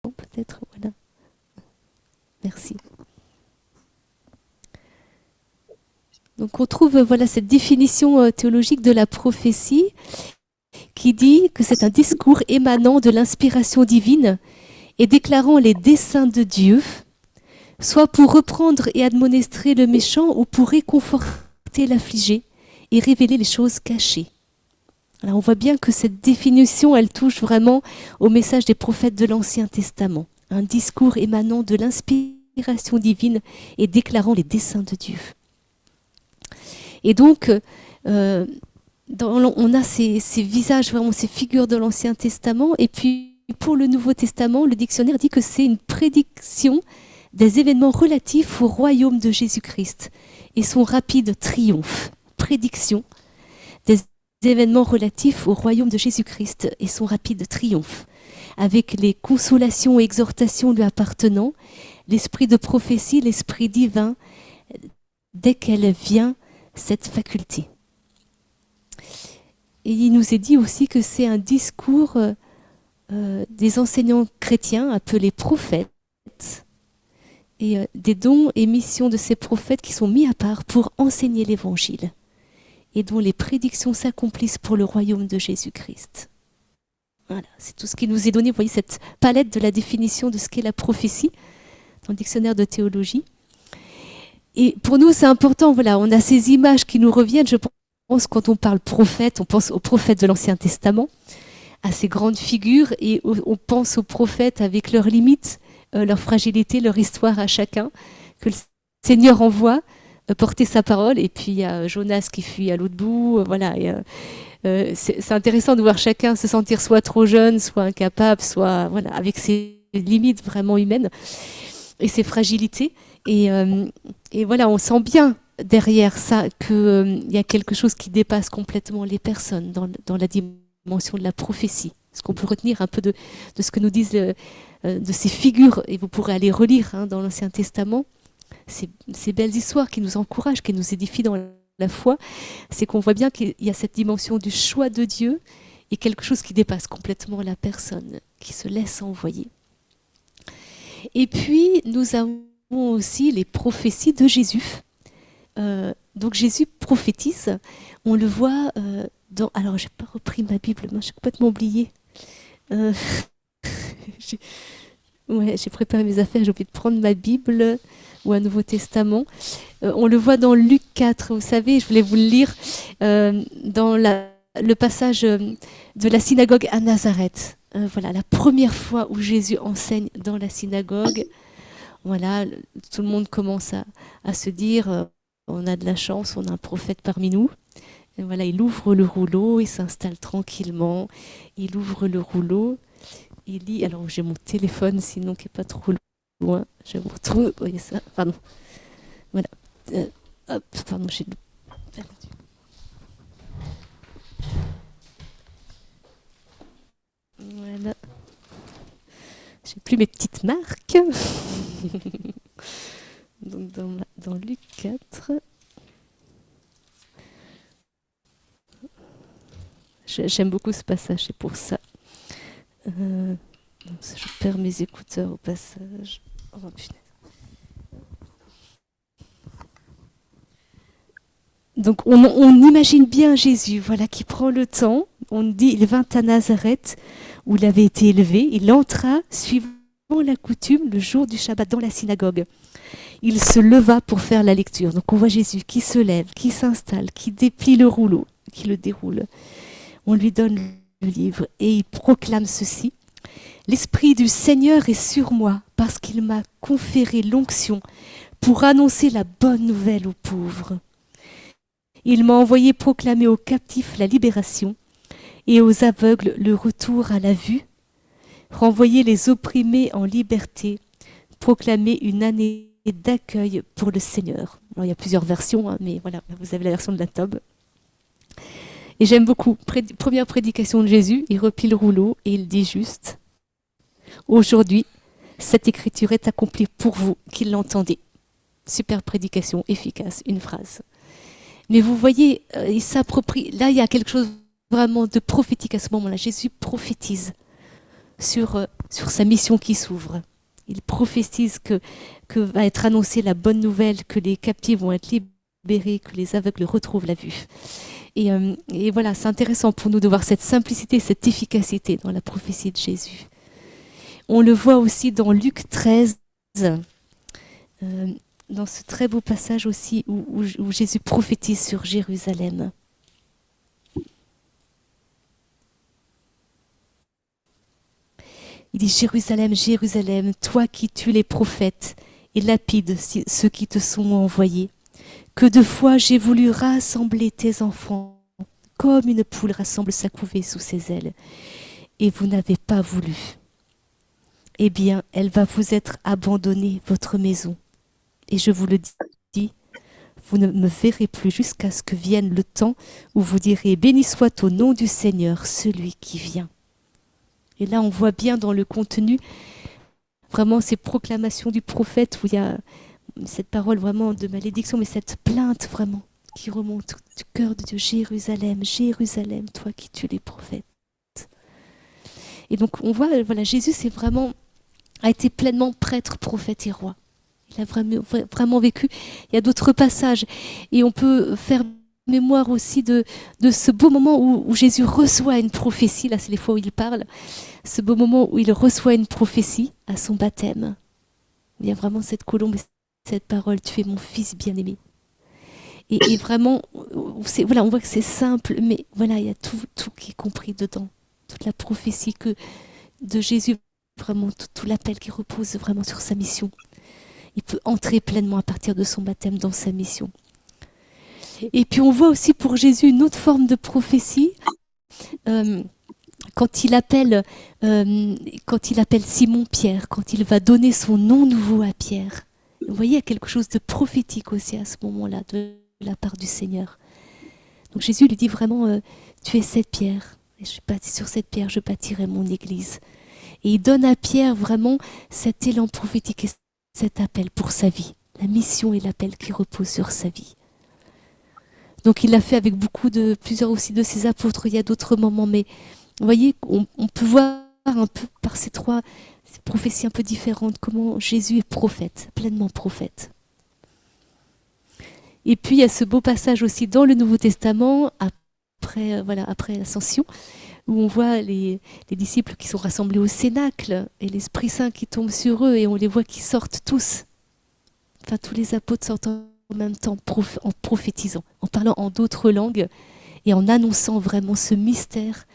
peut-être, voilà. Merci. Donc on trouve voilà cette définition théologique de la prophétie qui dit que c'est un discours émanant de l'inspiration divine et déclarant les desseins de Dieu, soit pour reprendre et admonester le méchant ou pour réconforter l'affligé et révéler les choses cachées. Alors on voit bien que cette définition, elle touche vraiment au message des prophètes de l'Ancien Testament. Un discours émanant de l'inspiration divine et déclarant les desseins de Dieu. Et donc, on a ces visages, vraiment ces figures de l'Ancien Testament. Et puis, pour le Nouveau Testament, le dictionnaire dit que c'est une prédiction des événements relatifs au royaume de Jésus-Christ et son rapide triomphe. Prédiction des événements relatifs au royaume de Jésus-Christ et son rapide triomphe, avec les consolations et exhortations lui appartenant, l'esprit de prophétie, l'esprit divin, dès qu'elle vient, cette faculté. Et il nous est dit aussi que c'est un discours des enseignants chrétiens appelés prophètes et des dons et missions de ces prophètes qui sont mis à part pour enseigner l'évangile et dont les prédictions s'accomplissent pour le royaume de Jésus-Christ. Voilà, c'est tout ce qui nous est donné. Vous voyez cette palette de la définition de ce qu'est la prophétie dans le dictionnaire de théologie. Et pour nous, c'est important, voilà, on a ces images qui nous reviennent. Je pense quand on parle prophète, on pense aux prophètes de l'Ancien Testament, à ces grandes figures, et on pense aux prophètes avec leurs limites, leur fragilité, leur histoire à chacun, que le Seigneur envoie porter sa parole. Et puis il y a Jonas qui fuit à l'autre bout, voilà. C'est intéressant de voir chacun se sentir soit trop jeune, soit incapable, soit voilà, avec ses limites vraiment humaines et ses fragilités. Et voilà, on sent bien derrière ça qu'il y a quelque chose qui dépasse complètement les personnes dans la dimension de la prophétie. Ce qu'on peut retenir un peu de ce que nous disent de ces figures, et vous pourrez aller relire dans l'Ancien Testament, ces belles histoires qui nous encouragent, qui nous édifient dans la foi, c'est qu'on voit bien qu'il y a cette dimension du choix de Dieu et quelque chose qui dépasse complètement la personne, qui se laisse envoyer. Et puis, nous avons aussi les prophéties de Jésus. Donc Jésus prophétise, on le voit dans... Alors, j'ai pas repris ma Bible, moi j'ai complètement oublié. J'ai préparé mes affaires, j'ai oublié de prendre ma Bible ou un Nouveau Testament. On le voit dans Luc 4, vous savez, je voulais vous le lire, dans le passage de la synagogue à Nazareth. Voilà, la première fois où Jésus enseigne dans la synagogue. Voilà, tout le monde commence à se dire, on a de la chance, on a un prophète parmi nous. Et voilà, il ouvre le rouleau, il s'installe tranquillement, il ouvre le rouleau, il lit. Alors j'ai mon téléphone, sinon qui n'est pas trop loin, je vous retrouve. Vous voyez ça, pardon. Voilà. Hop, pardon, j'ai perdu. Voilà. J'ai plus mes petites marques. Donc dans Luc 4, j'aime beaucoup ce passage, c'est pour ça. Je perds mes écouteurs au passage. Oh, punaise. Donc on imagine bien Jésus, voilà, qui prend le temps. On dit, il vint à Nazareth où il avait été élevé. Il entra, suivant la coutume, le jour du Shabbat dans la synagogue. Il se leva pour faire la lecture. Donc on voit Jésus qui se lève, qui s'installe, qui déplie le rouleau, qui le déroule. On lui donne le livre et il proclame ceci. L'Esprit du Seigneur est sur moi parce qu'il m'a conféré l'onction pour annoncer la bonne nouvelle aux pauvres. Il m'a envoyé proclamer aux captifs la libération et aux aveugles le retour à la vue, renvoyer les opprimés en liberté, proclamer une année d'accueil pour le Seigneur. Alors, il y a plusieurs versions, mais voilà, vous avez la version de la Tob. Et j'aime beaucoup, première prédication de Jésus, il replie le rouleau et il dit juste « Aujourd'hui, cette écriture est accomplie pour vous qui l'entendez. » Super prédication, efficace, une phrase. Mais vous voyez, il s'approprie. Là, il y a quelque chose vraiment de prophétique à ce moment-là. Jésus prophétise sur sur sa mission qui s'ouvre. Il prophétise que va être annoncée la bonne nouvelle, que les captifs vont être libérés, que les aveugles retrouvent la vue. Et voilà, c'est intéressant pour nous de voir cette simplicité, cette efficacité dans la prophétie de Jésus. On le voit aussi dans Luc 13, dans ce très beau passage aussi où Jésus prophétise sur Jérusalem. Il dit « Jérusalem, Jérusalem, toi qui tues les prophètes et lapides ceux qui te sont envoyés, que de fois j'ai voulu rassembler tes enfants, comme une poule rassemble sa couvée sous ses ailes, et vous n'avez pas voulu. Eh bien, elle va vous être abandonnée, votre maison. Et je vous le dis, vous ne me verrez plus jusqu'à ce que vienne le temps où vous direz « Béni soit au nom du Seigneur, celui qui vient ». Et là, on voit bien dans le contenu, vraiment ces proclamations du prophète où il y a cette parole vraiment de malédiction, mais cette plainte vraiment qui remonte du cœur de Dieu. Jérusalem, Jérusalem, toi qui tues les prophètes. Et donc, on voit, voilà, Jésus a été pleinement prêtre, prophète et roi. Il a vraiment vécu. Il y a d'autres passages. Et on peut faire mémoire aussi de ce beau moment où Jésus reçoit une prophétie. Là, c'est les fois où il parle. Ce beau moment où il reçoit une prophétie à son baptême. Il y a vraiment cette colombe, cette parole, tu es mon fils bien-aimé. Et vraiment, voilà, on voit que c'est simple, mais voilà, il y a tout qui est compris dedans. Toute la prophétie de Jésus, vraiment tout l'appel qui repose vraiment sur sa mission. Il peut entrer pleinement à partir de son baptême dans sa mission. Et puis on voit aussi pour Jésus une autre forme de prophétie. Quand il appelle Simon Pierre, quand il va donner son nom nouveau à Pierre. Vous voyez, il y a quelque chose de prophétique aussi à ce moment-là, de la part du Seigneur. Donc Jésus lui dit vraiment, tu es cette pierre, et sur cette pierre je bâtirai mon église. Et il donne à Pierre vraiment cet élan prophétique et cet appel pour sa vie, la mission et l'appel qui repose sur sa vie. Donc il l'a fait avec plusieurs aussi de ses apôtres, il y a d'autres moments, mais vous voyez, on peut voir un peu par ces prophéties un peu différentes comment Jésus est prophète, pleinement prophète. Et puis il y a ce beau passage aussi dans le Nouveau Testament, après l'Ascension, où on voit les disciples qui sont rassemblés au Cénacle et l'Esprit Saint qui tombe sur eux et on les voit qui sortent tous. Enfin, tous les apôtres sortent en même temps en prophétisant, en parlant en d'autres langues et en annonçant vraiment ce mystère.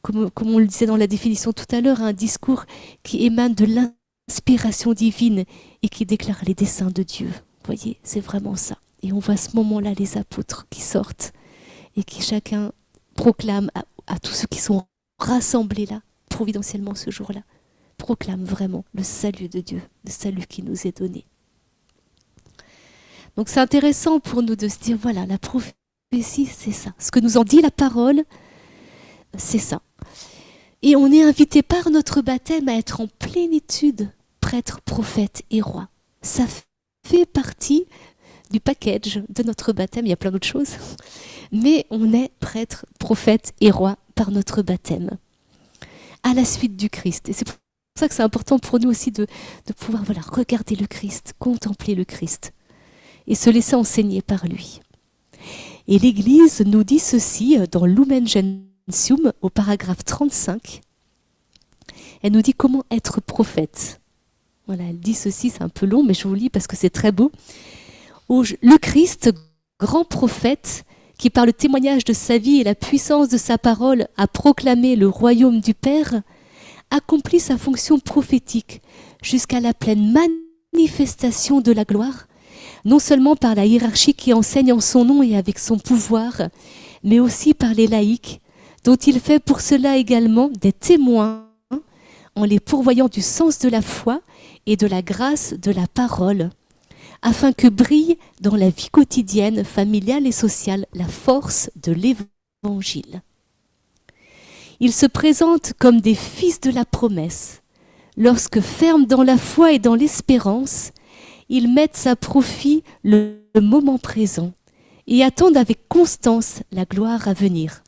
Comme on le disait dans la définition tout à l'heure, un discours qui émane de l'inspiration divine et qui déclare les desseins de Dieu. Vous voyez, c'est vraiment ça. Et on voit à ce moment-là les apôtres qui sortent et qui chacun proclame à tous ceux qui sont rassemblés là, providentiellement ce jour-là, proclame vraiment le salut de Dieu, le salut qui nous est donné. Donc c'est intéressant pour nous de se dire, voilà, la prophétie, c'est ça. Ce que nous en dit la parole, c'est ça. Et on est invité par notre baptême à être en plénitude, prêtre, prophète et roi. Ça fait partie du package de notre baptême. Il y a plein d'autres choses. Mais on est prêtre, prophète et roi par notre baptême, à la suite du Christ. Et c'est pour ça que c'est important pour nous aussi de pouvoir regarder le Christ, contempler le Christ et se laisser enseigner par lui. Et l'Église nous dit ceci dans Lumen Gentium, au paragraphe 35. Elle nous dit comment être prophète. Voilà, elle dit ceci, c'est un peu long, mais je vous lis parce que c'est très beau. Le Christ, grand prophète, qui par le témoignage de sa vie et la puissance de sa parole a proclamé le royaume du Père, accomplit sa fonction prophétique jusqu'à la pleine manifestation de la gloire, non seulement par la hiérarchie qui enseigne en son nom et avec son pouvoir, mais aussi par les laïcs, dont il fait pour cela également des témoins, en les pourvoyant du sens de la foi et de la grâce de la parole, afin que brille dans la vie quotidienne, familiale et sociale la force de l'Évangile. Ils se présentent comme des fils de la promesse, lorsque, fermes dans la foi et dans l'espérance, ils mettent à profit le moment présent et attendent avec constance la gloire à venir.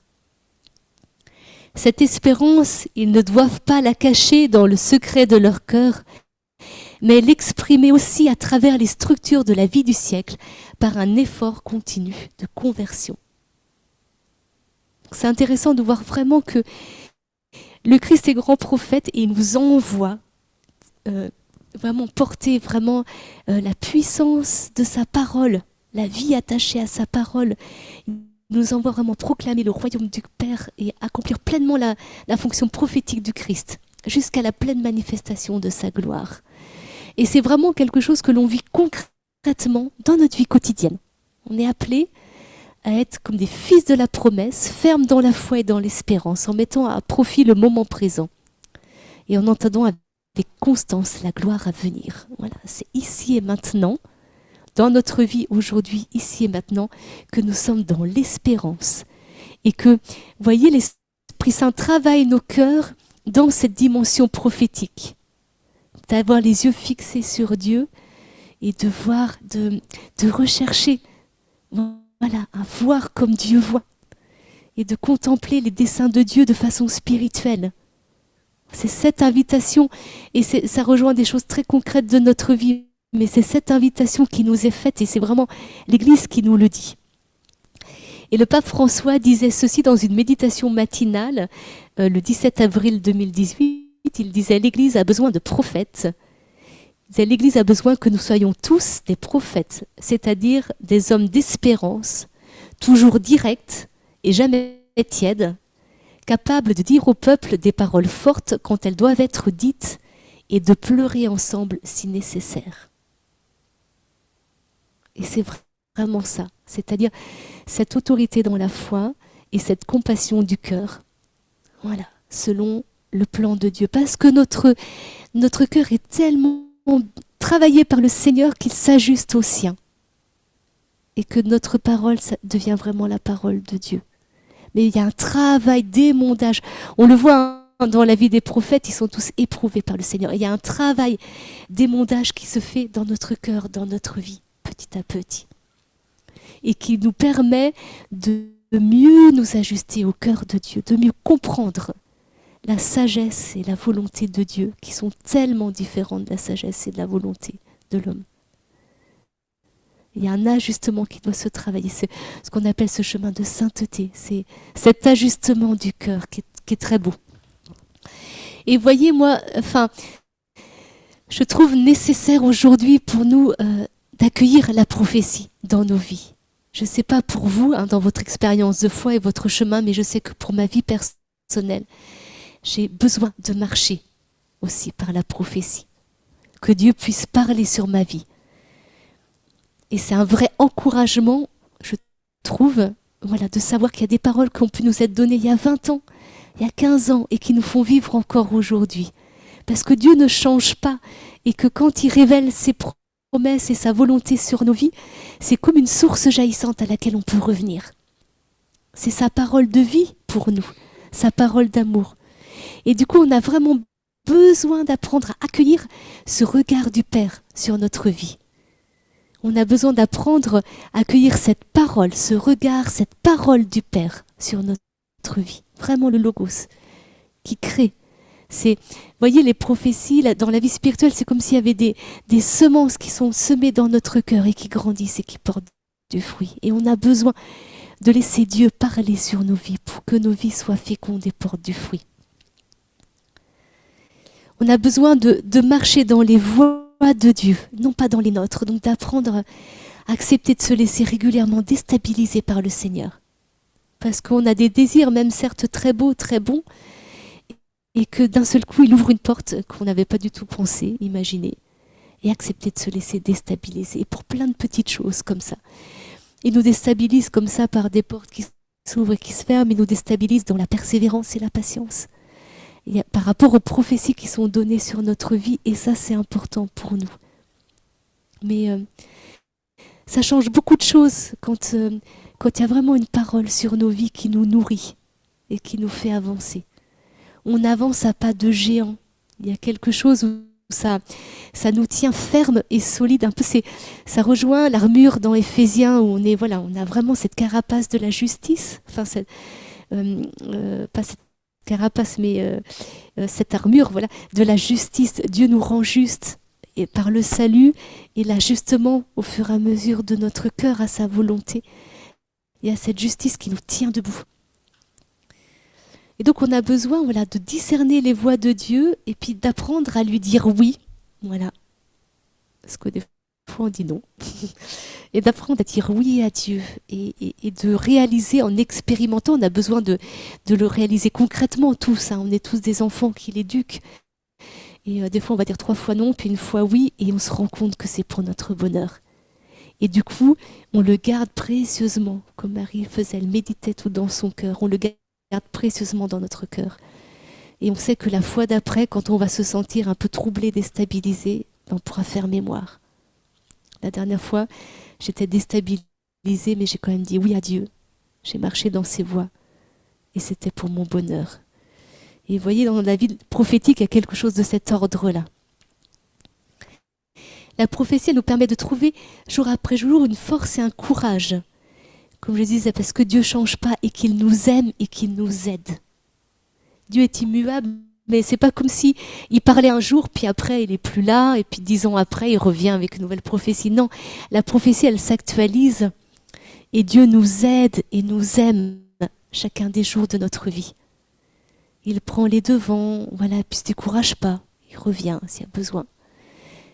Cette espérance, ils ne doivent pas la cacher dans le secret de leur cœur, mais l'exprimer aussi à travers les structures de la vie du siècle par un effort continu de conversion. C'est intéressant de voir vraiment que le Christ est grand prophète et il nous envoie vraiment porter vraiment la puissance de sa parole, la vie attachée à sa parole. Il nous envoie vraiment proclamer le royaume du Père et accomplir pleinement la fonction prophétique du Christ jusqu'à la pleine manifestation de sa gloire. Et c'est vraiment quelque chose que l'on vit concrètement dans notre vie quotidienne. On est appelé à être comme des fils de la promesse, fermes dans la foi et dans l'espérance, en mettant à profit le moment présent et en entendant avec constance la gloire à venir. Voilà, c'est ici et maintenant, dans notre vie aujourd'hui, ici et maintenant, que nous sommes dans l'espérance. Et que, vous voyez, l'Esprit Saint travaille nos cœurs dans cette dimension prophétique. D'avoir les yeux fixés sur Dieu et de voir, de rechercher, voilà, à voir comme Dieu voit. Et de contempler les desseins de Dieu de façon spirituelle. C'est cette invitation, et ça rejoint des choses très concrètes de notre vie, mais c'est cette invitation qui nous est faite, et c'est vraiment l'Église qui nous le dit. Et le pape François disait ceci dans une méditation matinale, le 17 avril 2018, il disait « L'Église a besoin de prophètes ». Il disait « L'Église a besoin que nous soyons tous des prophètes, c'est-à-dire des hommes d'espérance, toujours directs et jamais tièdes, capables de dire au peuple des paroles fortes quand elles doivent être dites et de pleurer ensemble si nécessaire. » Et c'est vraiment ça, c'est-à-dire cette autorité dans la foi et cette compassion du cœur, voilà, selon le plan de Dieu. Parce que notre cœur est tellement travaillé par le Seigneur qu'il s'ajuste au sien. Et que notre parole, ça devient vraiment la parole de Dieu. Mais il y a un travail d'émondage. On le voit dans la vie des prophètes, ils sont tous éprouvés par le Seigneur. Il y a un travail d'émondage qui se fait dans notre cœur, dans notre vie, petit à petit. Et qui nous permet de mieux nous ajuster au cœur de Dieu, de mieux comprendre la sagesse et la volonté de Dieu, qui sont tellement différentes de la sagesse et de la volonté de l'homme. Il y a un ajustement qui doit se travailler. C'est ce qu'on appelle ce chemin de sainteté. C'est cet ajustement du cœur qui est très beau. Et voyez, moi, je trouve nécessaire aujourd'hui pour nous d'accueillir la prophétie dans nos vies. Je ne sais pas pour vous, dans votre expérience de foi et votre chemin, mais je sais que pour ma vie personnelle, j'ai besoin de marcher aussi par la prophétie. Que Dieu puisse parler sur ma vie. Et c'est un vrai encouragement, je trouve, voilà, de savoir qu'il y a des paroles qui ont pu nous être données il y a 20 ans, il y a 15 ans, et qui nous font vivre encore aujourd'hui. Parce que Dieu ne change pas, et que quand il révèle ses promesses et sa volonté sur nos vies, c'est comme une source jaillissante à laquelle on peut revenir. C'est sa parole de vie pour nous, sa parole d'amour. Et du coup, on a vraiment besoin d'apprendre à accueillir ce regard du Père sur notre vie. On a besoin d'apprendre à accueillir cette parole, ce regard, cette parole du Père sur notre vie. Vraiment le logos qui crée. Vous voyez, les prophéties, dans la vie spirituelle, c'est comme s'il y avait des semences qui sont semées dans notre cœur et qui grandissent et qui portent du fruit. Et on a besoin de laisser Dieu parler sur nos vies pour que nos vies soient fécondes et portent du fruit. On a besoin de marcher dans les voies de Dieu, non pas dans les nôtres, donc d'apprendre à accepter de se laisser régulièrement déstabiliser par le Seigneur. Parce qu'on a des désirs, même certes très beaux, très bons, et que d'un seul coup, il ouvre une porte qu'on n'avait pas du tout pensé, imaginé, et accepter de se laisser déstabiliser, et pour plein de petites choses comme ça. Il nous déstabilise comme ça par des portes qui s'ouvrent et qui se ferment, il nous déstabilise dans la persévérance et la patience. Par rapport aux prophéties qui sont données sur notre vie, et ça c'est important pour nous. Mais ça change beaucoup de choses quand il y a vraiment une parole sur nos vies qui nous nourrit et qui nous fait avancer. On avance à pas de géant. Il y a quelque chose où ça nous tient ferme et solide. Un peu, ça rejoint l'armure dans Éphésiens où on a vraiment cette carapace de la justice. Enfin, pas cette carapace, mais cette armure, voilà, de la justice. Dieu nous rend justes et par le salut et l'ajustement au fur et à mesure de notre cœur à sa volonté et à cette justice qui nous tient debout. Et donc on a besoin, voilà, de discerner les voies de Dieu et puis d'apprendre à lui dire oui, voilà, parce que des fois on dit non, et d'apprendre à dire oui à Dieu et de réaliser en expérimentant. On a besoin de le réaliser concrètement tous, hein. On est tous des enfants qui l'éduquent. Et des fois, on va dire 3 fois non, puis une fois oui, et on se rend compte que c'est pour notre bonheur. Et du coup, on le garde précieusement, comme Marie faisait, elle méditait tout dans son cœur. On le garde précieusement dans notre cœur. Et on sait que la fois d'après, quand on va se sentir un peu troublé, déstabilisé, on pourra faire mémoire. La dernière fois, j'étais déstabilisée, mais j'ai quand même dit oui à Dieu. J'ai marché dans ses voies, et c'était pour mon bonheur. Et vous voyez, dans la vie prophétique, il y a quelque chose de cet ordre-là. La prophétie, elle nous permet de trouver jour après jour une force et un courage. Comme je disais, parce que Dieu ne change pas et qu'il nous aime et qu'il nous aide. Dieu est immuable, mais c'est pas comme si il parlait un jour, puis après il n'est plus là, et puis 10 ans après il revient avec une nouvelle prophétie. Non, la prophétie, elle s'actualise et Dieu nous aide et nous aime chacun des jours de notre vie. Il prend les devants, voilà, puis il ne se décourage pas, il revient s'il y a besoin.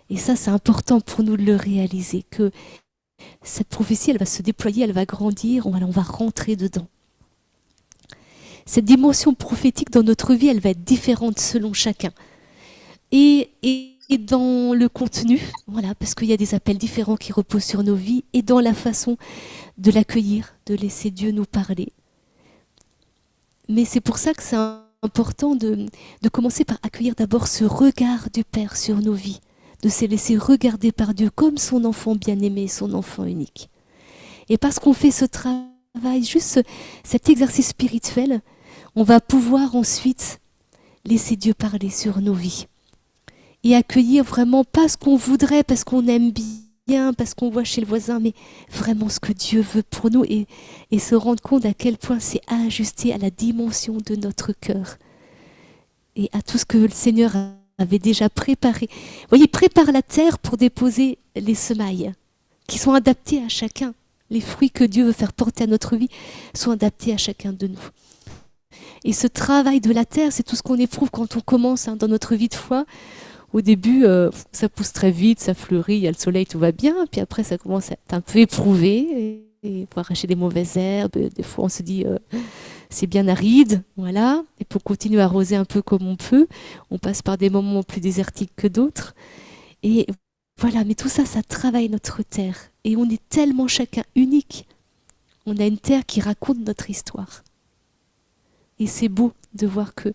Et ça, c'est important pour nous de le réaliser, que cette prophétie, elle va se déployer, elle va grandir, on va rentrer dedans. Cette dimension prophétique dans notre vie, elle va être différente selon chacun. Et dans le contenu, voilà, parce qu'il y a des appels différents qui reposent sur nos vies, et dans la façon de l'accueillir, de laisser Dieu nous parler. Mais c'est pour ça que c'est important de commencer par accueillir d'abord ce regard du Père sur nos vies, de se laisser regarder par Dieu comme son enfant bien-aimé, son enfant unique. Et parce qu'on fait ce travail, juste cet exercice spirituel, on va pouvoir ensuite laisser Dieu parler sur nos vies et accueillir vraiment pas ce qu'on voudrait, parce qu'on aime bien, parce qu'on voit chez le voisin, mais vraiment ce que Dieu veut pour nous et se rendre compte à quel point c'est ajusté à la dimension de notre cœur et à tout ce que le Seigneur avait déjà préparé. Vous voyez, il prépare la terre pour déposer les semailles qui sont adaptées à chacun. Les fruits que Dieu veut faire porter à notre vie sont adaptés à chacun de nous. Et ce travail de la terre, c'est tout ce qu'on éprouve quand on commence dans notre vie de foi. Au début, ça pousse très vite, ça fleurit, il y a le soleil, tout va bien. Puis après, ça commence à être un peu éprouvé. Et il faut arracher des mauvaises herbes. Des fois, on se dit, c'est bien aride. Voilà. Et pour continuer à arroser un peu comme on peut, on passe par des moments plus désertiques que d'autres. Et voilà, mais tout ça, ça travaille notre terre. Et on est tellement chacun unique. On a une terre qui raconte notre histoire. Et c'est beau de voir que,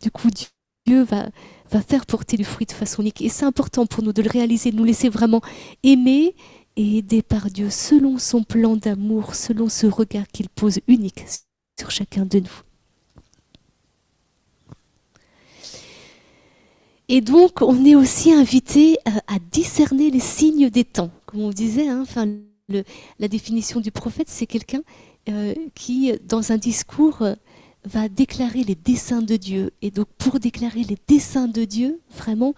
du coup, Dieu va faire porter du fruit de façon unique. Et c'est important pour nous de le réaliser, de nous laisser vraiment aimer et aider par Dieu selon son plan d'amour, selon ce regard qu'il pose unique sur chacun de nous. Et donc, on est aussi invité à discerner les signes des temps. Comme on disait, la définition du prophète, c'est quelqu'un qui, dans un discours, va déclarer les desseins de Dieu. Et donc, pour déclarer les desseins de Dieu, vraiment,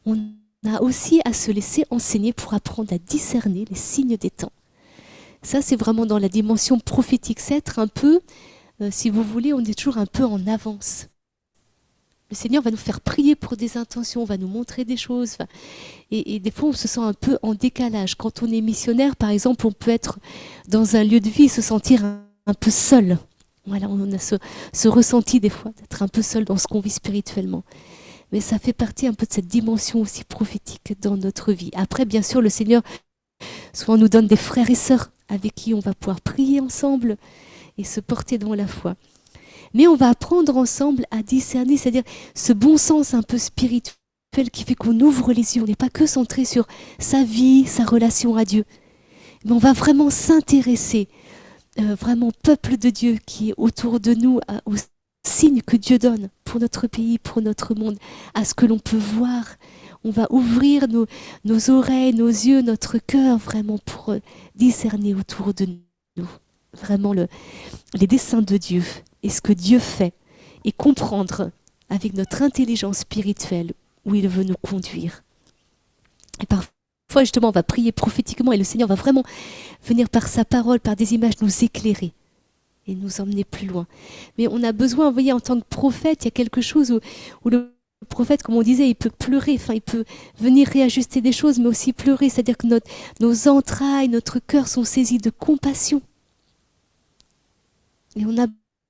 on a aussi à se laisser enseigner pour apprendre à discerner les signes des temps. Ça, c'est vraiment dans la dimension prophétique. C'est être un peu, si vous voulez, on est toujours un peu en avance. Le Seigneur va nous faire prier pour des intentions, va nous montrer des choses. Et des fois, on se sent un peu en décalage. Quand on est missionnaire, par exemple, on peut être dans un lieu de vie et se sentir un peu seul. Voilà, on a ce ressenti des fois d'être un peu seul dans ce qu'on vit spirituellement. Mais ça fait partie un peu de cette dimension aussi prophétique dans notre vie. Après, bien sûr, le Seigneur souvent nous donne des frères et sœurs avec qui on va pouvoir prier ensemble et se porter dans la foi. Mais on va apprendre ensemble à discerner, c'est-à-dire ce bon sens un peu spirituel qui fait qu'on ouvre les yeux. On n'est pas que centré sur sa vie, sa relation à Dieu. Mais on va vraiment s'intéresser, vraiment peuple de Dieu qui est autour de nous, aux signes que Dieu donne pour notre pays, pour notre monde, à ce que l'on peut voir. On va ouvrir nos oreilles, nos yeux, notre cœur vraiment pour discerner autour de nous. Vraiment les desseins de Dieu et ce que Dieu fait et comprendre avec notre intelligence spirituelle où il veut nous conduire. Et parfois, justement, on va prier prophétiquement et le Seigneur va vraiment venir par sa parole, par des images, nous éclairer et nous emmener plus loin. Mais on a besoin, vous voyez, en tant que prophète, il y a quelque chose où le prophète, comme on disait, il peut pleurer, enfin, il peut venir réajuster des choses, mais aussi pleurer, c'est-à-dire que nos entrailles, notre cœur sont saisis de compassion. Et on a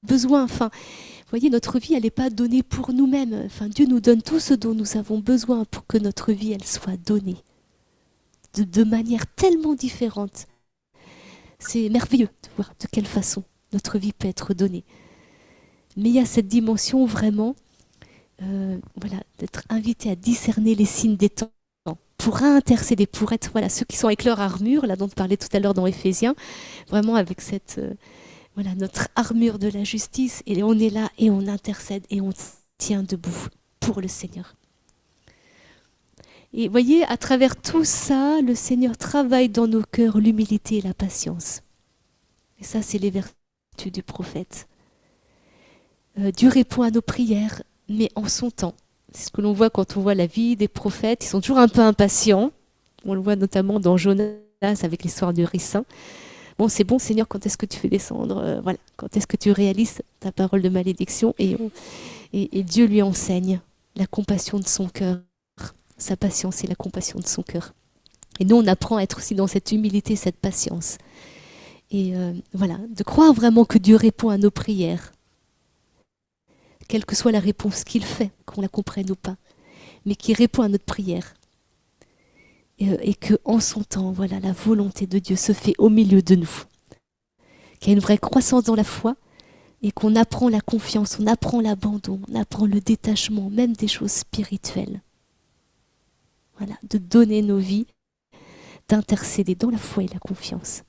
besoin, enfin, vous voyez, notre vie, elle n'est pas donnée pour nous-mêmes. Enfin, Dieu nous donne tout ce dont nous avons besoin pour que notre vie, elle soit donnée de manière tellement différente. C'est merveilleux de voir de quelle façon notre vie peut être donnée. Mais il y a cette dimension vraiment, voilà, d'être invité à discerner les signes des temps, pour intercéder, pour être, voilà, ceux qui sont avec leur armure, là dont on parlait tout à l'heure dans Éphésiens, vraiment avec cette, voilà, notre armure de la justice, et on est là et on intercède et on tient debout pour le Seigneur. Et voyez, à travers tout ça, le Seigneur travaille dans nos cœurs l'humilité et la patience. Et ça, c'est les vertus du prophète. Dieu répond à nos prières, mais en son temps. C'est ce que l'on voit quand on voit la vie des prophètes. Ils sont toujours un peu impatients. On le voit notamment dans Jonas avec l'histoire du ricin. Bon, c'est bon, Seigneur, quand est-ce que tu fais descendre voilà, quand est-ce que tu réalises ta parole de malédiction et Dieu lui enseigne la compassion de son cœur, sa patience et la compassion de son cœur. Et nous, on apprend à être aussi dans cette humilité, cette patience. Et voilà, de croire vraiment que Dieu répond à nos prières, quelle que soit la réponse qu'il fait, qu'on la comprenne ou pas, mais qui répond à notre prière. Et qu'en son temps, voilà, la volonté de Dieu se fait au milieu de nous. Qu'il y a une vraie croissance dans la foi et qu'on apprend la confiance, on apprend l'abandon, on apprend le détachement, même des choses spirituelles. Voilà, de donner nos vies, d'intercéder dans la foi et la confiance.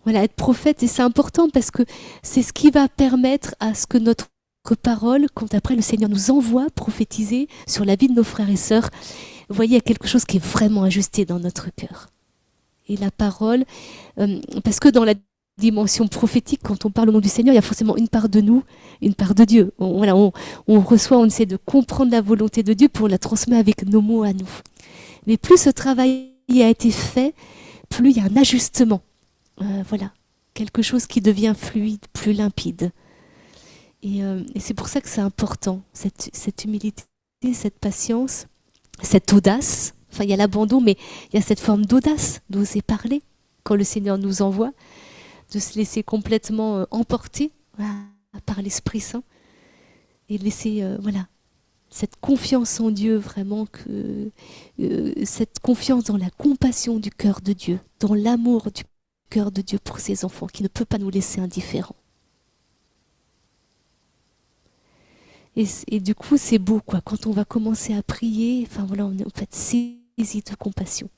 Voilà, être prophète, et c'est important parce que c'est ce qui va permettre à ce que notre parole, quand après le Seigneur nous envoie prophétiser sur la vie de nos frères et sœurs, vous voyez, il y a quelque chose qui est vraiment ajusté dans notre cœur. Et la parole, parce que dans la dimension prophétique, quand on parle au nom du Seigneur, il y a forcément une part de nous, une part de Dieu. Voilà, on reçoit, on essaie de comprendre la volonté de Dieu pour la transmettre avec nos mots à nous. Mais plus ce travail a été fait, plus il y a un ajustement. Voilà, quelque chose qui devient fluide, plus limpide. Et c'est pour ça que c'est important, cette humilité, cette patience, cette audace. Enfin, il y a l'abandon, mais il y a cette forme d'audace, d'oser parler quand le Seigneur nous envoie, de se laisser complètement emporter par l'Esprit Saint et de laisser, voilà, cette confiance en Dieu, vraiment, cette confiance dans la compassion du cœur de Dieu, dans l'amour du cœur de Dieu pour ses enfants, qui ne peut pas nous laisser indifférents. Et du coup, c'est beau, quoi, quand on va commencer à prier, enfin voilà, on est en fait saisi de compassion.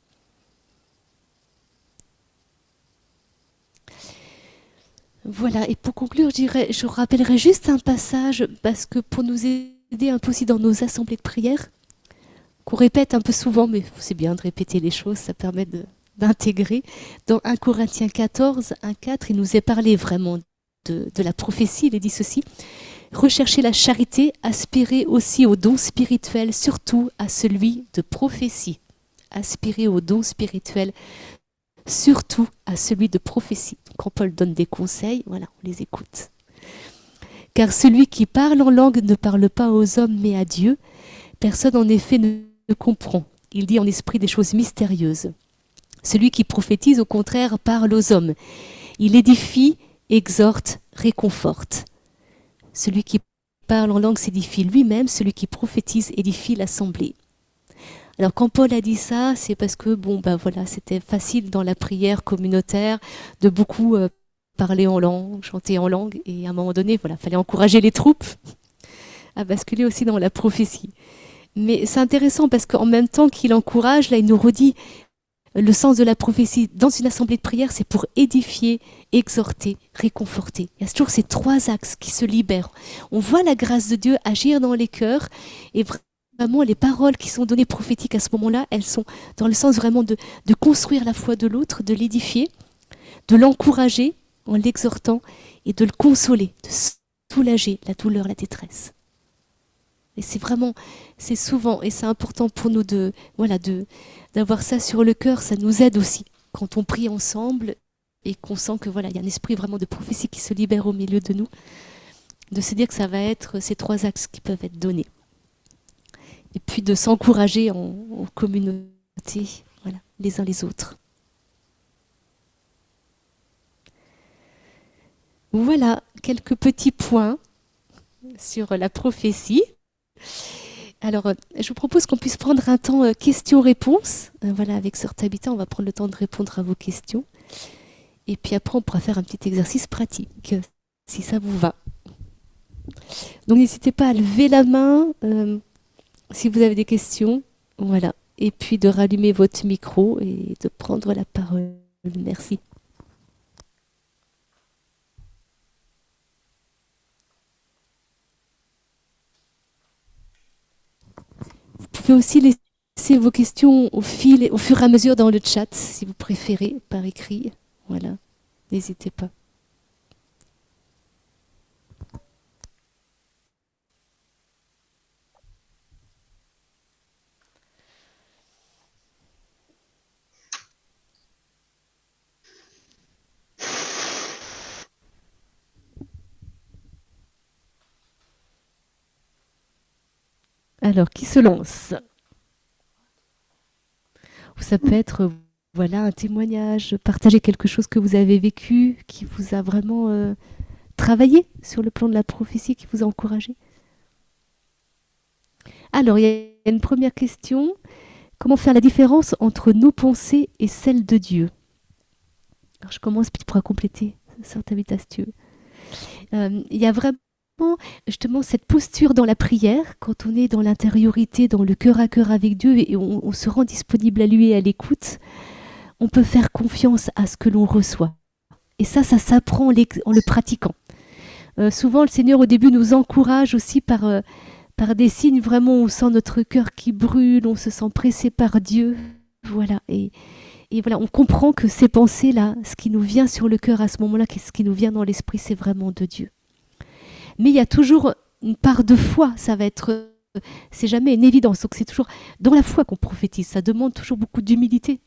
Voilà, et pour conclure, je rappellerai juste un passage, parce que pour nous aider un peu aussi dans nos assemblées de prière, qu'on répète un peu souvent, mais c'est bien de répéter les choses, ça permet d'intégrer. Dans 1 Corinthiens 14, 1-4, il nous est parlé vraiment de la prophétie, il est dit ceci: recherchez la charité, aspirez aussi au don spirituel, surtout à celui de prophétie. Aspirez au don spirituel, surtout à celui de prophétie. Quand Paul donne des conseils, voilà, on les écoute. Car celui qui parle en langue ne parle pas aux hommes, mais à Dieu. Personne en effet ne comprend. Il dit en esprit des choses mystérieuses. Celui qui prophétise, au contraire, parle aux hommes. Il édifie, exhorte, réconforte. Celui qui parle en langue s'édifie lui-même, celui qui prophétise édifie l'assemblée. Alors quand Paul a dit ça, c'est parce que voilà, c'était facile dans la prière communautaire de beaucoup parler en langue, chanter en langue, et à un moment donné, voilà, fallait encourager les troupes à basculer aussi dans la prophétie. Mais c'est intéressant parce qu'en même temps qu'il encourage, là, il nous redit le sens de la prophétie dans une assemblée de prière, c'est pour édifier, exhorter, réconforter. Il y a toujours ces trois axes qui se libèrent. On voit la grâce de Dieu agir dans les cœurs, et vraiment les paroles qui sont données prophétiques à ce moment-là, elles sont dans le sens vraiment de construire la foi de l'autre, de l'édifier, de l'encourager en l'exhortant et de le consoler, de soulager la douleur, la détresse. Et c'est souvent, et c'est important pour nous d'avoir ça sur le cœur, ça nous aide aussi quand on prie ensemble et qu'on sent que il y a un esprit vraiment de prophétie qui se libère au milieu de nous, de se dire que ça va être ces 3 axes qui peuvent être donnés. Et puis de s'encourager en communauté, les uns les autres. Voilà quelques petits points sur la prophétie. Alors, je vous propose qu'on puisse prendre un temps questions-réponses. Avec Sœur Tabitha, on va prendre le temps de répondre à vos questions. Et puis après, on pourra faire un petit exercice pratique, si ça vous va. Donc, n'hésitez pas à lever la main si vous avez des questions. Voilà. Et puis de rallumer votre micro et de prendre la parole. Merci. Vous pouvez aussi laisser vos questions au fur et à mesure dans le chat, si vous préférez, par écrit. Voilà, n'hésitez pas. Alors, qui se lance? Ça peut être un témoignage, partager quelque chose que vous avez vécu, qui vous a vraiment travaillé sur le plan de la prophétie, qui vous a encouragé. Alors, il y a une première question. Comment faire la différence entre nos pensées et celles de Dieu? Alors, je commence, puis tu pourras compléter, Sœur Tabitha, si tu veux. Il y a vraiment justement cette posture dans la prière, quand on est dans l'intériorité, dans le cœur à cœur avec Dieu, et on se rend disponible à lui et à l'écoute, on peut faire confiance à ce que l'on reçoit. Et ça s'apprend en le pratiquant. Souvent, le Seigneur, au début, nous encourage aussi par des signes vraiment où on sent notre cœur qui brûle, on se sent pressé par Dieu. Et on comprend que ces pensées-là, ce qui nous vient sur le cœur à ce moment-là, ce qui nous vient dans l'esprit, c'est vraiment de Dieu. Mais il y a toujours une part de foi, c'est jamais une évidence. Donc c'est toujours dans la foi qu'on prophétise. Ça demande toujours beaucoup d'humilité.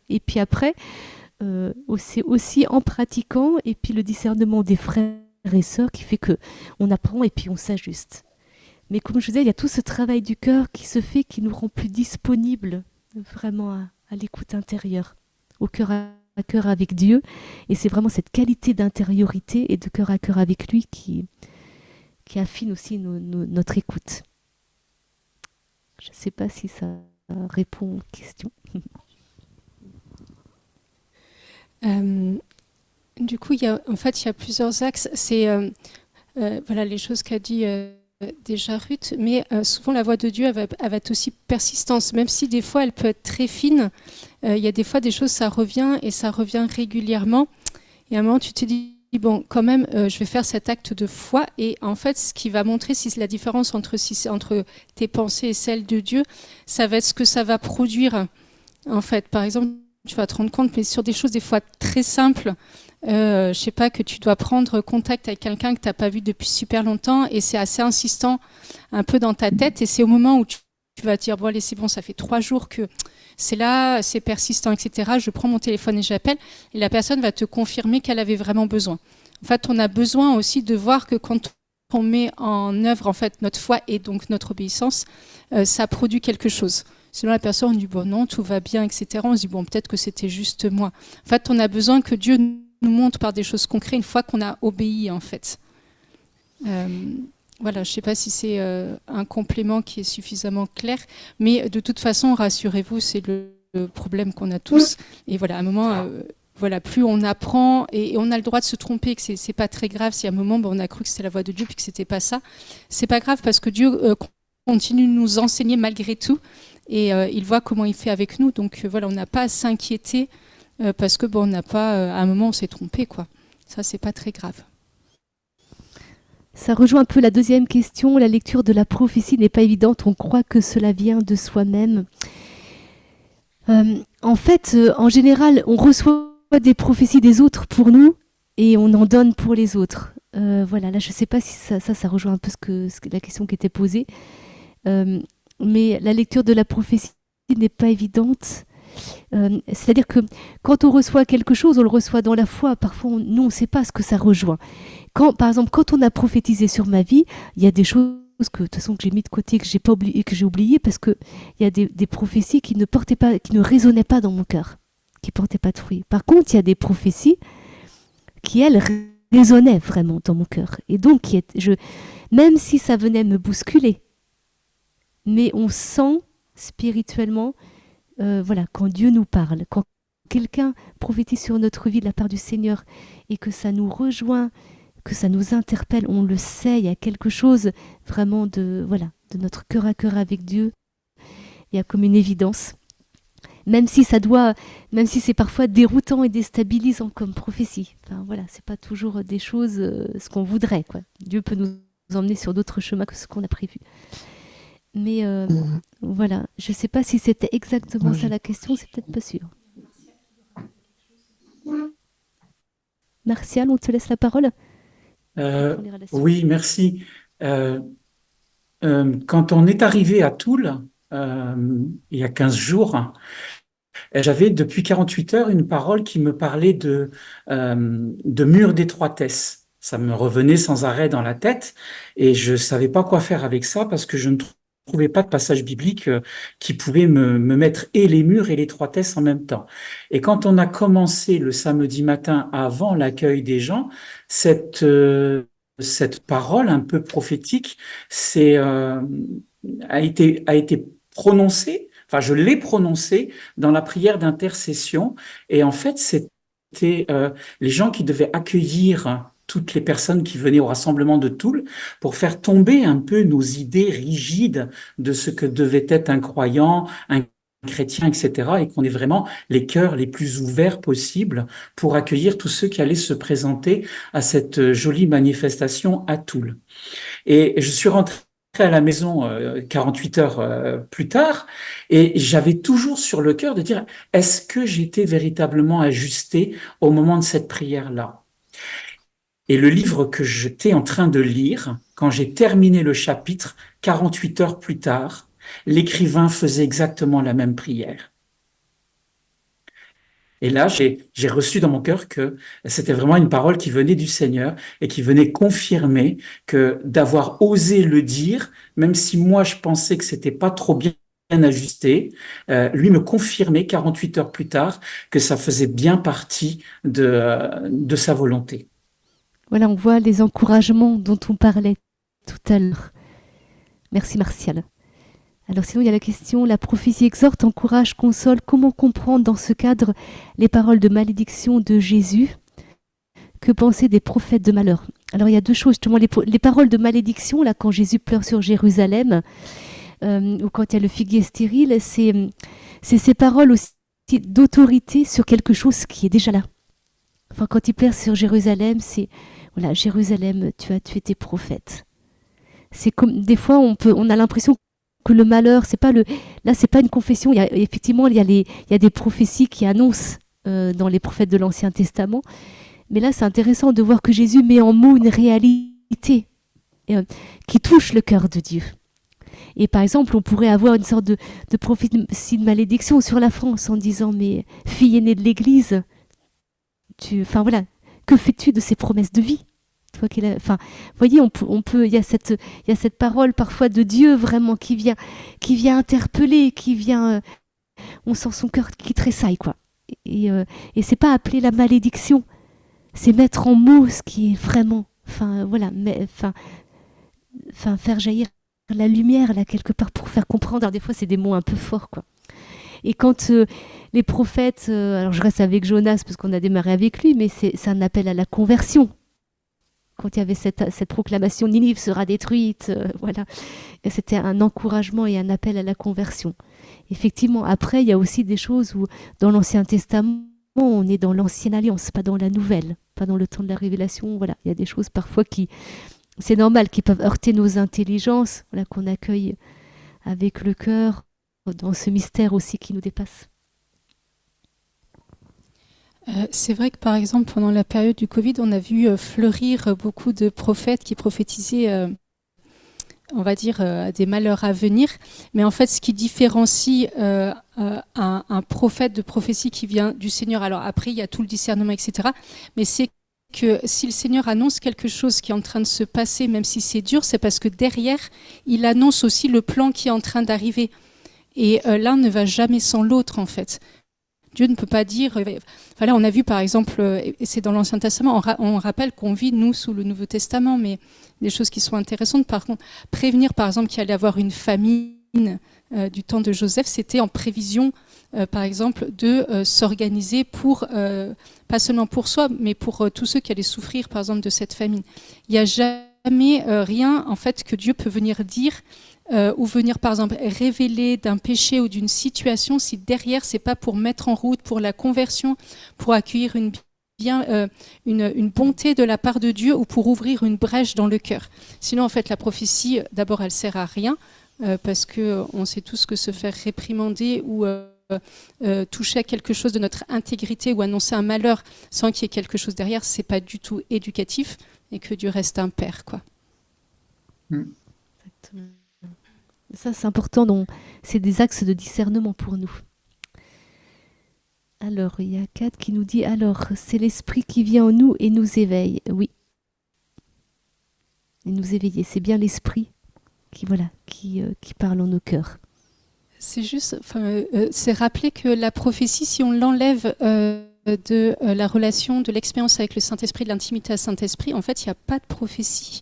Et puis après, aussi en pratiquant, et puis le discernement des frères et sœurs qui fait que on apprend et puis on s'ajuste. Mais comme je vous disais, il y a tout ce travail du cœur qui se fait, qui nous rend plus disponibles vraiment à l'écoute intérieure, au cœur à cœur avec Dieu. Et c'est vraiment cette qualité d'intériorité et de cœur à cœur avec lui qui affine aussi notre écoute. Je ne sais pas si ça répond aux questions. Du coup, il y a plusieurs axes. C'est les choses qu'a dit déjà Ruth, mais souvent la voix de Dieu, elle va être aussi persistante, même si des fois elle peut être très fine. Il y a des fois des choses, ça revient et ça revient régulièrement. Et à un moment, tu te dis, bon, quand même, je vais faire cet acte de foi. Et en fait, ce qui va montrer si c'est la différence entre tes pensées et celles de Dieu, ça va être ce que ça va produire. En fait, par exemple, tu vas te rendre compte, mais sur des choses des fois très simples, je sais pas, que tu dois prendre contact avec quelqu'un que tu n'as pas vu depuis super longtemps, et c'est assez insistant un peu dans ta tête, et c'est au moment où tu vas te dire, bon allez, c'est bon, ça fait 3 jours que c'est là, c'est persistant, etc. Je prends mon téléphone et j'appelle, et la personne va te confirmer qu'elle avait vraiment besoin. En fait, on a besoin aussi de voir que quand on met en œuvre en fait notre foi et donc notre obéissance, ça produit quelque chose. Sinon, la personne, on dit, bon, non, tout va bien, etc. On se dit, bon, peut-être que c'était juste moi. En fait, on a besoin que Dieu nous montre par des choses concrètes une fois qu'on a obéi, en fait. Je ne sais pas si c'est un complément qui est suffisamment clair, mais de toute façon, rassurez-vous, c'est le problème qu'on a tous. Et à un moment, plus on apprend, et on a le droit de se tromper, que c'est pas très grave si à un moment, on a cru que c'était la voix de Dieu, puis que c'était pas ça. C'est pas grave, parce que Dieu continue de nous enseigner malgré tout. Et il voit comment il fait avec nous. Donc on n'a pas à s'inquiéter parce que on n'a pas, à un moment, on s'est trompé, quoi. Ça, c'est pas très grave. Ça rejoint un peu la deuxième question. La lecture de la prophétie n'est pas évidente. On croit que cela vient de soi-même. En fait, en général, on reçoit des prophéties des autres pour nous, et on en donne pour les autres. Voilà, là je ne sais pas si ça rejoint un peu la question qui était posée. Mais la lecture de la prophétie n'est pas évidente. C'est-à-dire que quand on reçoit quelque chose, on le reçoit dans la foi. Parfois, nous, on ne sait pas ce que ça rejoint. Par exemple, quand on a prophétisé sur ma vie, il y a des choses que de toute façon que j'ai mis de côté, que j'ai oublié, parce que il y a des prophéties qui ne résonnaient pas dans mon cœur, qui portaient pas de fruits. Par contre, il y a des prophéties qui, elles, résonnaient vraiment dans mon cœur. Et donc, même si ça venait me bousculer, mais on sent spirituellement, voilà, quand Dieu nous parle, quand quelqu'un prophétise sur notre vie de la part du Seigneur et que ça nous rejoint, que ça nous interpelle, on le sait, il y a quelque chose vraiment de notre cœur à cœur avec Dieu. Il y a comme une évidence. Même si c'est parfois déroutant et déstabilisant comme prophétie. Enfin voilà, c'est pas toujours des choses ce qu'on voudrait, quoi. Dieu peut nous emmener sur d'autres chemins que ce qu'on a prévu. Mais voilà, je sais pas si c'était exactement ça la question, c'est peut-être pas sûr. Martial, on te laisse la parole. Oui, merci. Quand on est arrivé à Toul, il y a 15 jours, j'avais depuis 48 heures une parole qui me parlait de mur d'étroitesse. Ça me revenait sans arrêt dans la tête et je savais pas quoi faire avec ça parce que je ne trouvais pas de passage biblique qui pouvait me mettre et les murs et l'étroitesse en même temps. Et quand on a commencé le samedi matin avant l'accueil des gens, cette parole un peu prophétique a été prononcée. Enfin, je l'ai prononcée dans la prière d'intercession. Et en fait, c'était les gens qui devaient accueillir toutes les personnes qui venaient au rassemblement de Toul pour faire tomber un peu nos idées rigides de ce que devait être un croyant, un chrétien, etc. Et qu'on ait vraiment les cœurs les plus ouverts possibles pour accueillir tous ceux qui allaient se présenter à cette jolie manifestation à Toul. Et je suis rentré à la maison 48 heures plus tard et j'avais toujours sur le cœur de dire est-ce que j'étais véritablement ajusté au moment de cette prière-là? Et le livre que j'étais en train de lire, quand j'ai terminé le chapitre, 48 heures plus tard, l'écrivain faisait exactement la même prière. Et là, j'ai reçu dans mon cœur que c'était vraiment une parole qui venait du Seigneur et qui venait confirmer que d'avoir osé le dire, même si moi je pensais que c'était pas trop bien ajusté, lui me confirmait 48 heures plus tard que ça faisait bien partie de sa volonté. Voilà, on voit les encouragements dont on parlait tout à l'heure. Merci Martial. Alors sinon, il y a la question, la prophétie exhorte, encourage, console. Comment comprendre dans ce cadre les paroles de malédiction de Jésus? Que penser des prophètes de malheur? Alors il y a deux choses, justement, les paroles de malédiction, là, quand Jésus pleure sur Jérusalem, ou quand il y a le figuier stérile, c'est ces paroles aussi d'autorité sur quelque chose qui est déjà là. Enfin, quand il pleure sur Jérusalem, c'est, voilà, Jérusalem, tu as tué tes prophètes. C'est comme, des fois, on a l'impression que le malheur, c'est pas une confession. Effectivement, il y a des prophéties qui annoncent dans les prophètes de l'Ancien Testament. Mais là, c'est intéressant de voir que Jésus met en mots une réalité qui touche le cœur de Dieu. Et par exemple, on pourrait avoir une sorte de prophétie de malédiction sur la France en disant, mais fille aînée de l'Église, enfin voilà, que fais-tu de ces promesses de vie? Toi enfin, vous voyez, il y a cette parole parfois de Dieu vraiment qui vient interpeller, on sent son cœur qui tressaille, quoi. Et c'est pas appeler la malédiction, c'est mettre en mots ce qui est vraiment, enfin voilà, faire jaillir la lumière là quelque part pour faire comprendre. Alors des fois c'est des mots un peu forts, quoi. Et quand les prophètes, alors je reste avec Jonas parce qu'on a démarré avec lui, mais c'est un appel à la conversion. Quand il y avait cette proclamation, Ninive sera détruite, voilà. Et c'était un encouragement et un appel à la conversion. Effectivement, après, il y a aussi des choses où, dans l'Ancien Testament, on est dans l'Ancienne Alliance, pas dans la Nouvelle, pas dans le temps de la Révélation. Voilà, il y a des choses parfois c'est normal, qui peuvent heurter nos intelligences, voilà, qu'on accueille avec le cœur, dans ce mystère aussi qui nous dépasse. C'est vrai que par exemple pendant la période du Covid, on a vu fleurir beaucoup de prophètes qui prophétisaient, on va dire, des malheurs à venir. Mais en fait, ce qui différencie un prophète de prophétie qui vient du Seigneur, alors après il y a tout le discernement, etc. Mais c'est que si le Seigneur annonce quelque chose qui est en train de se passer, même si c'est dur, c'est parce que derrière, il annonce aussi le plan qui est en train d'arriver. Et l'un ne va jamais sans l'autre, en fait. Dieu ne peut pas dire... Voilà, on a vu, par exemple, et c'est dans l'Ancien Testament, on rappelle qu'on vit, nous, sous le Nouveau Testament, mais des choses qui sont intéressantes. Par contre, prévenir, par exemple, qu'il allait y avoir une famine du temps de Joseph, c'était en prévision, par exemple, de s'organiser pour, pas seulement pour soi, mais pour tous ceux qui allaient souffrir, par exemple, de cette famine. Il n'y a jamais rien, en fait, que Dieu peut venir dire ou venir, par exemple, révéler d'un péché ou d'une situation si derrière, c'est pas pour mettre en route, pour la conversion, pour accueillir une bonté de la part de Dieu ou pour ouvrir une brèche dans le cœur. Sinon, en fait, la prophétie, d'abord, elle sert à rien parce qu'on sait tous que se faire réprimander ou toucher à quelque chose de notre intégrité ou annoncer un malheur sans qu'il y ait quelque chose derrière, c'est pas du tout éducatif et que Dieu reste un père, quoi. Exactement. Ça, c'est important. C'est des axes de discernement pour nous. Alors, il y a Kat qui nous dit, alors, c'est l'esprit qui vient en nous et nous éveille. Oui. Et nous éveiller. C'est bien l'esprit qui parle en nos cœurs. C'est juste, c'est rappeler que la prophétie, si on l'enlève de la relation, de l'expérience avec le Saint-Esprit, de l'intimité à Saint-Esprit, en fait, il n'y a pas de prophétie.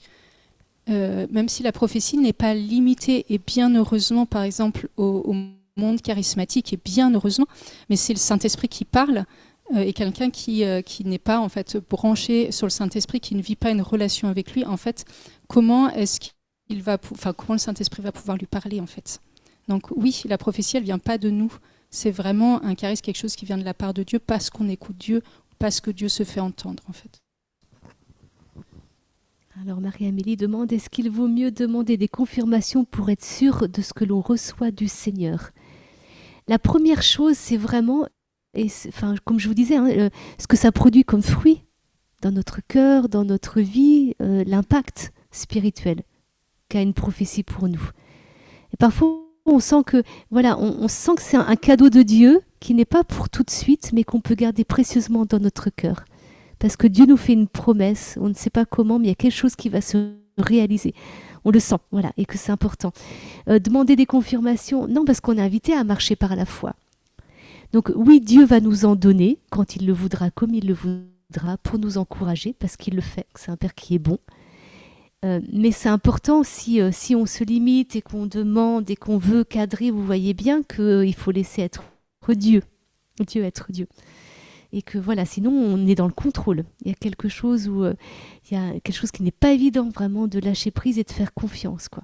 Même si la prophétie n'est pas limitée, et bien heureusement, par exemple, au monde charismatique, et bien heureusement, mais c'est le Saint-Esprit qui parle, et quelqu'un qui n'est pas en fait branché sur le Saint-Esprit, qui ne vit pas une relation avec lui, en fait, comment comment le Saint-Esprit va pouvoir lui parler, en fait. Donc oui, la prophétie, elle vient pas de nous. C'est vraiment un charisme, quelque chose qui vient de la part de Dieu, parce qu'on écoute Dieu, parce que Dieu se fait entendre, en fait. Alors Marie-Amélie demande, est-ce qu'il vaut mieux demander des confirmations pour être sûr de ce que l'on reçoit du Seigneur? La première chose, c'est vraiment, comme je vous disais, ce que ça produit comme fruit dans notre cœur, dans notre vie, l'impact spirituel qu'a une prophétie pour nous. Et parfois, on sent que, on sent que c'est un cadeau de Dieu qui n'est pas pour tout de suite, mais qu'on peut garder précieusement dans notre cœur. Parce que Dieu nous fait une promesse, on ne sait pas comment, mais il y a quelque chose qui va se réaliser. On le sent, et que c'est important. Demander des confirmations, non, parce qu'on est invité à marcher par la foi. Donc oui, Dieu va nous en donner quand il le voudra, comme il le voudra, pour nous encourager, parce qu'il le fait, c'est un Père qui est bon. Mais c'est important, si on se limite et qu'on demande et qu'on veut cadrer, vous voyez bien qu'il faut laisser être Dieu être Dieu. Et que sinon on est dans le contrôle. Il y a quelque chose qui n'est pas évident vraiment de lâcher prise et de faire confiance, quoi.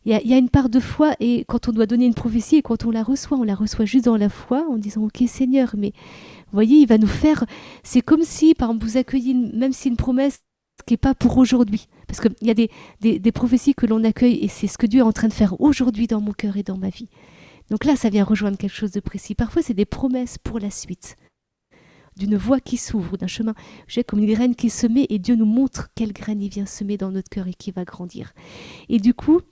Il y a une part de foi, et quand on doit donner une prophétie et quand on la reçoit juste dans la foi en disant ok Seigneur, mais vous voyez, il va nous faire, c'est comme si par exemple vous accueillez même si une promesse qui n'est pas pour aujourd'hui, parce qu'il y a des prophéties que l'on accueille et c'est ce que Dieu est en train de faire aujourd'hui dans mon cœur et dans ma vie. Donc là ça vient rejoindre quelque chose de précis. Parfois c'est des promesses pour la suite, d'une voie qui s'ouvre, d'un chemin, comme une graine qui est semée, et Dieu nous montre quelle graine il vient semer dans notre cœur et qui va grandir. Et du coup,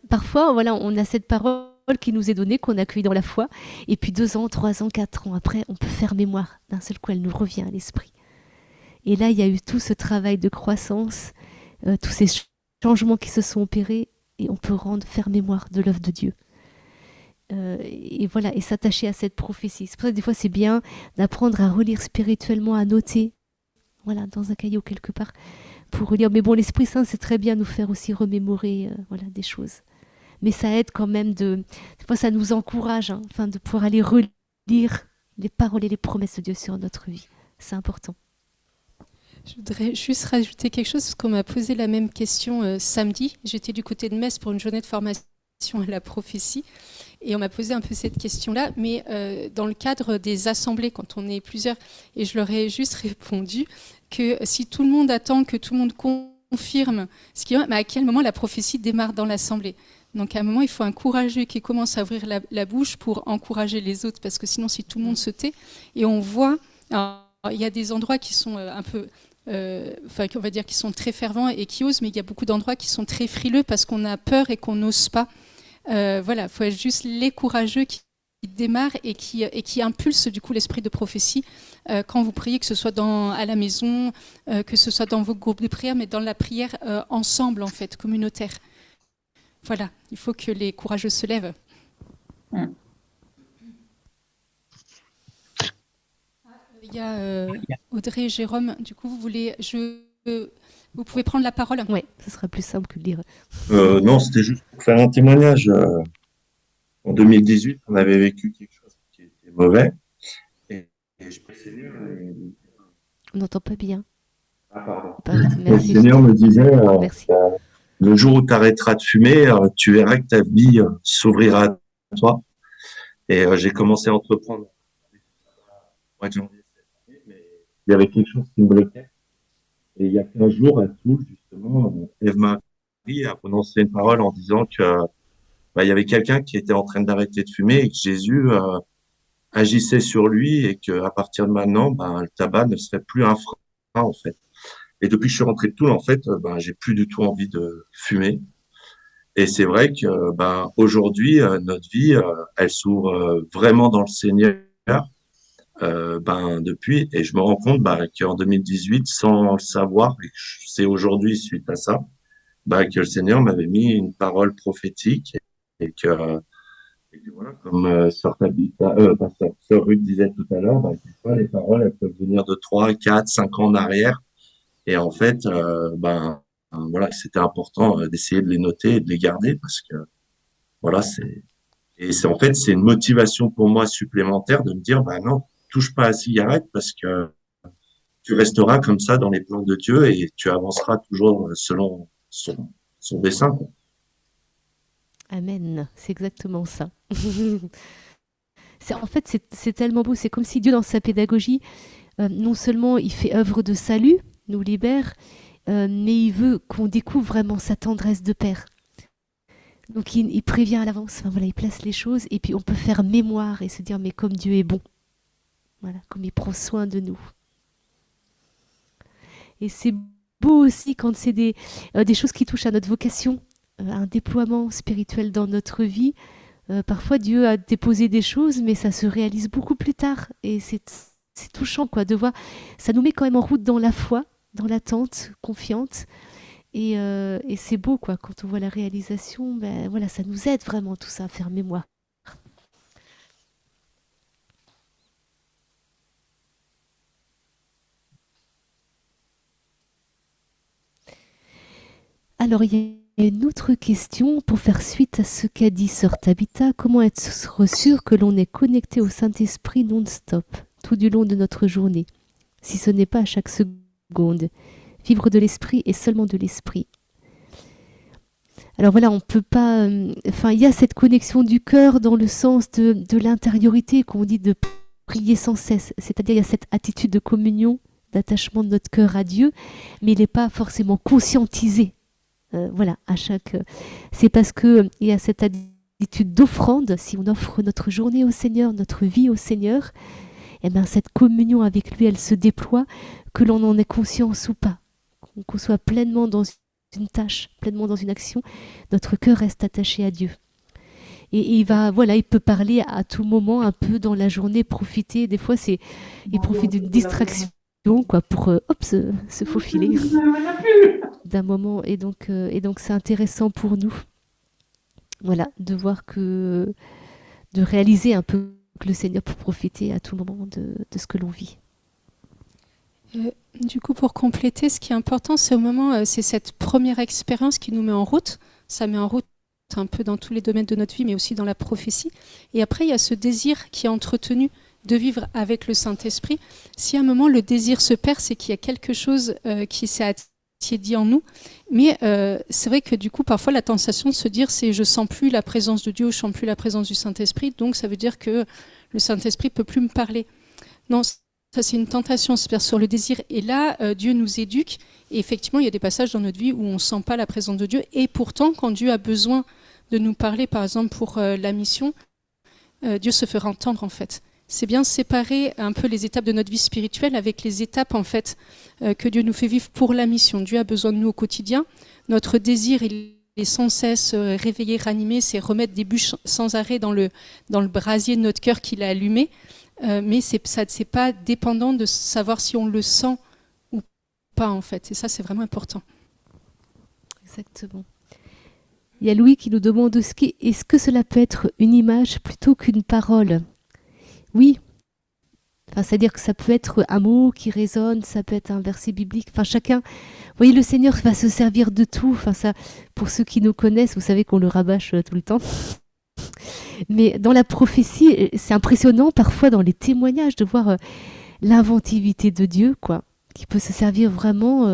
parfois, on a cette parole qui nous est donnée, qu'on accueille dans la foi, et puis 2 ans, 3 ans, 4 ans après, on peut faire mémoire. D'un seul coup, elle nous revient à l'esprit. Et là, il y a eu tout ce travail de croissance, tous ces changements qui se sont opérés, et on peut faire mémoire de l'œuvre de Dieu. Et s'attacher à cette prophétie. C'est pour ça que des fois c'est bien d'apprendre à relire spirituellement, à noter, dans un cahier ou quelque part, pour relire. Mais bon, l'Esprit Saint, c'est très bien nous faire aussi remémorer des choses. Mais ça aide quand même des fois ça nous encourage, de pouvoir aller relire les paroles et les promesses de Dieu sur notre vie. C'est important. Je voudrais juste rajouter quelque chose, parce qu'on m'a posé la même question samedi. J'étais du côté de Metz pour une journée de formation à la prophétie. Et on m'a posé un peu cette question-là, mais dans le cadre des assemblées, quand on est plusieurs, et je leur ai juste répondu que si tout le monde attend que tout le monde confirme ce qu'il y a, mais à quel moment la prophétie démarre dans l'assemblée? Donc à un moment, il faut un courageux qui commence à ouvrir la bouche pour encourager les autres, parce que sinon, si tout le monde se tait, et on voit, alors, il y a des endroits qui sont un peu, on va dire qui sont très fervents et qui osent, mais il y a beaucoup d'endroits qui sont très frileux parce qu'on a peur et qu'on n'ose pas. Voilà, il faut être juste les courageux qui démarrent et qui impulsent du coup l'esprit de prophétie quand vous priez, que ce soit à la maison, que ce soit dans vos groupes de prière, mais dans la prière ensemble en fait, communautaire. Voilà, il faut que les courageux se lèvent. Il y a Audrey et Jérôme, du coup vous pouvez prendre la parole. Oui, ce sera plus simple que de lire. Non, c'était juste pour faire un témoignage. En 2018, on avait vécu quelque chose qui était mauvais. Et je prie le Seigneur. On n'entend pas bien. Ah, pardon. Merci. Le Seigneur me disait, Merci. le jour où tu arrêteras de fumer, tu verras que ta vie s'ouvrira à toi. Et j'ai commencé à entreprendre au mois de janvier cette année, mais il y avait quelque chose qui me bloquait. Et il y a 15 jours, à Toul, justement, Ève-Marie a prononcé une parole en disant que il y avait quelqu'un qui était en train d'arrêter de fumer et que Jésus agissait sur lui et qu'à partir de maintenant, le tabac ne serait plus un frein, en fait. Et depuis que je suis rentré de Toul, en fait, j'ai plus du tout envie de fumer. Et c'est vrai que aujourd'hui, notre vie, elle s'ouvre vraiment dans le Seigneur depuis. Et je me rends compte qu'en 2018, sans le savoir, et que c'est aujourd'hui suite à ça, que le Seigneur m'avait mis une parole prophétique et que voilà, comme Sœur Ruth disait tout à l'heure, des fois, les paroles, elles peuvent venir de 3, 4, 5 ans en arrière. Et en fait, voilà, c'était important d'essayer de les noter et de les garder parce que, voilà, en fait, c'est une motivation pour moi supplémentaire de me dire, non, touche pas à la cigarette parce que tu resteras comme ça dans les plans de Dieu et tu avanceras toujours selon son dessein, quoi. Amen, c'est exactement ça. En fait, c'est tellement beau. C'est comme si Dieu, dans sa pédagogie, non seulement il fait œuvre de salut, nous libère, mais il veut qu'on découvre vraiment sa tendresse de Père. Donc il prévient à l'avance, voilà, il place les choses, et puis on peut faire mémoire et se dire, mais comme Dieu est bon, voilà, comme il prend soin de nous. Et c'est beau aussi quand c'est des choses qui touchent à notre vocation, un déploiement spirituel dans notre vie. Parfois Dieu a déposé des choses, mais ça se réalise beaucoup plus tard. Et c'est touchant, quoi, de voir. Ça nous met quand même en route dans la foi, dans l'attente, confiante. Et c'est beau, quoi, quand on voit la réalisation. Voilà, ça nous aide vraiment tout ça à faire mémoire. Alors, il y a une autre question pour faire suite à ce qu'a dit Sœur Tabitha. Comment être sûr que l'on est connecté au Saint-Esprit non-stop, tout du long de notre journée, si ce n'est pas à chaque seconde? Vivre de l'Esprit et seulement de l'Esprit. Alors voilà, on peut pas... il y a cette connexion du cœur dans le sens de l'intériorité qu'on dit de prier sans cesse. C'est-à-dire il y a cette attitude de communion, d'attachement de notre cœur à Dieu, mais il n'est pas forcément conscientisé. Voilà, c'est parce qu'il y a cette attitude d'offrande. Si on offre notre journée au Seigneur, notre vie au Seigneur, cette communion avec lui, elle se déploie, que l'on en ait conscience ou pas, qu'on soit pleinement dans une tâche, pleinement dans une action, notre cœur reste attaché à Dieu. Et il peut parler à tout moment, un peu dans la journée, profiter. Des fois, il profite d'une distraction, quoi, pour se faufiler d'un moment. Et donc c'est intéressant pour nous, voilà, de voir de réaliser un peu que le Seigneur peut profiter à tout moment de ce que l'on vit. Du coup, pour compléter, ce qui est important, c'est au moment, c'est cette première expérience qui nous met en route. Ça met en route un peu dans tous les domaines de notre vie, mais aussi dans la prophétie. Et après, il y a ce désir qui est entretenu de vivre avec le Saint-Esprit. Si à un moment le désir se perd, c'est qu'il y a quelque chose qui s'est attiédi en nous. Mais c'est vrai que du coup, parfois, la tentation de se dire, c'est je sens plus la présence de Dieu, je sens plus la présence du Saint-Esprit, donc ça veut dire que le Saint-Esprit peut plus me parler. Non, ça c'est une tentation, c'est sur le désir. Et là, Dieu nous éduque. Et effectivement, il y a des passages dans notre vie où on ne sent pas la présence de Dieu. Et pourtant, quand Dieu a besoin de nous parler, par exemple, pour la mission, Dieu se fera entendre, en fait. C'est bien séparer un peu les étapes de notre vie spirituelle avec les étapes, en fait, que Dieu nous fait vivre pour la mission. Dieu a besoin de nous au quotidien. Notre désir, il est sans cesse réveillé, ranimé, c'est remettre des bûches sans arrêt dans le brasier de notre cœur qu'il a allumé. Mais c'est pas dépendant de savoir si on le sent ou pas, en fait. Et ça, c'est vraiment important. Exactement. Il y a Louis qui nous demande aussi, est-ce que cela peut être une image plutôt qu'une parole? Oui. Enfin, c'est-à-dire que ça peut être un mot qui résonne, ça peut être un verset biblique. Enfin, chacun... Vous voyez, le Seigneur va se servir de tout. Enfin, ça, pour ceux qui nous connaissent, vous savez qu'on le rabâche tout le temps. Mais dans la prophétie, c'est impressionnant parfois dans les témoignages de voir l'inventivité de Dieu, quoi, qui peut se servir vraiment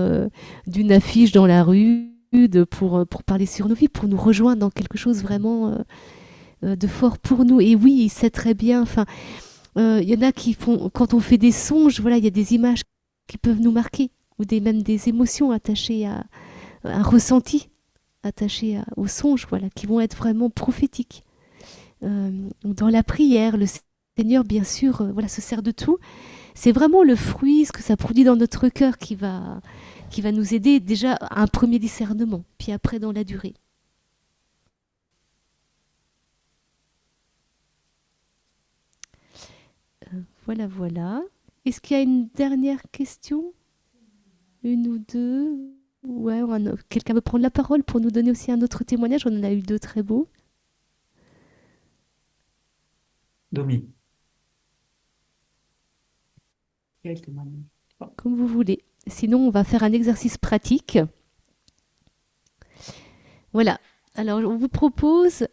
d'une affiche dans la rue pour parler sur nos vies, pour nous rejoindre dans quelque chose vraiment de fort pour nous. Et oui, il sait très bien. Enfin, il y en a qui font, quand on fait des songes, voilà, il y a des images qui peuvent nous marquer, ou même des émotions attachées à un ressenti, attachées aux songes, voilà, qui vont être vraiment prophétiques. Dans la prière, le Seigneur, bien sûr, voilà, se sert de tout. C'est vraiment le fruit, ce que ça produit dans notre cœur qui va nous aider déjà à un premier discernement, puis après dans la durée. Voilà, voilà. Est-ce qu'il y a une dernière question? Une ou deux? Ouais, quelqu'un veut prendre la parole pour nous donner aussi un autre témoignage? On en a eu deux très beaux. Domi. Quel témoignage? Comme vous voulez. Sinon, on va faire un exercice pratique. Voilà. Alors, on vous propose